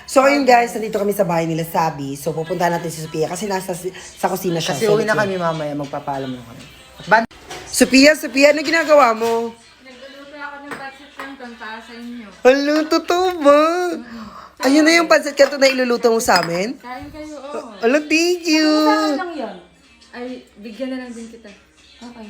So, ayun guys, nandito kami sa bahay nila Sabi. So, pupuntahan natin si Sophia kasi nasa sa kusina siya. Kasi uwi na kami mamaya, magpapaalam na kami. Sophia, ano ginagawa mo? Nagluluto ako ng pancit canton para sa inyo. Hala, totoo ba? Ayun na yung pancit canton na iluluto mo sa amin? Kain kayo, oo. Hala, thank you. lang yun? Ay, bigyan na lang din kita. Okay.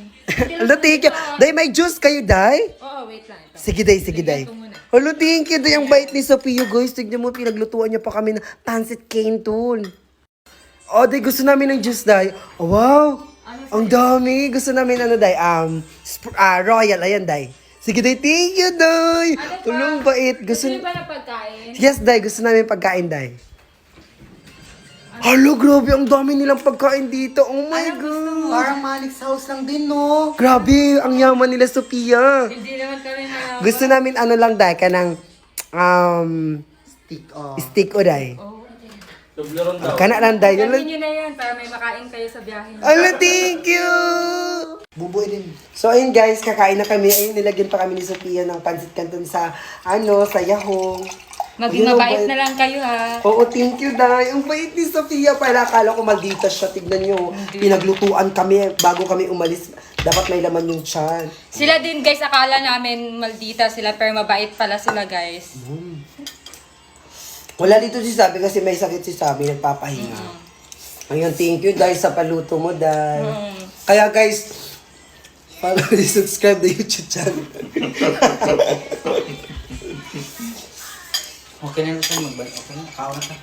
Hala, thank you. Day, may juice kayo, Day? Oo, wait lang. Ito. Sige, Day, sige, Day. Ito muna. Hala, thank you. Day, ang bait ni Sophia, guys. Tignan mo, pinaglutuan niya pa kami ng pancit canton. Oh, Day, gusto namin ng juice, Day. Oh, wow. Ang dami. Gusto namin, Day, royal. Ayan, Day. Sige, Day, thank you, Day. Tulong bait. Gusto niyo ba na pagkain? Yes, Day. Gusto namin pagkain, Day. Hala, grabe. Ang dami nilang pagkain dito. Oh my God. Parang Malik's house lang din, no? Grabe. Ang yaman nila, Sophia. Hindi naman kami na... Gusto namin, Day, kanang, Stick, oh. stick o, Day. Oh, Kana lang, Day. gawin nyo na yan para may makain kayo sa biyahe. Hala, thank you. Buboy din. So, ayun guys, kakain na kami. Ayun, nilagyan pa kami ni Sophia ng pancit canton sa, sa yahong. Maging Ayun, ang mabait bait. na lang kayo, ha? Oo, thank you, Day. Ang bait ni Sophia. Para akala ko maldita siya. Tignan nyo. Pinaglutuan kami bago kami umalis. Dapat may laman yung tiyan. Sila din, guys, akala namin maldita sila, pero mabait pala sila, guys. Wala dito si Sabi kasi may sakit si Sabi. Nagpapahinga. Ayun, thank you, Day, sa paluto mo, Day. Kaya, guys, subscribe na YouTube channel. Okay na natin magbalik. Okay na, kao na ka.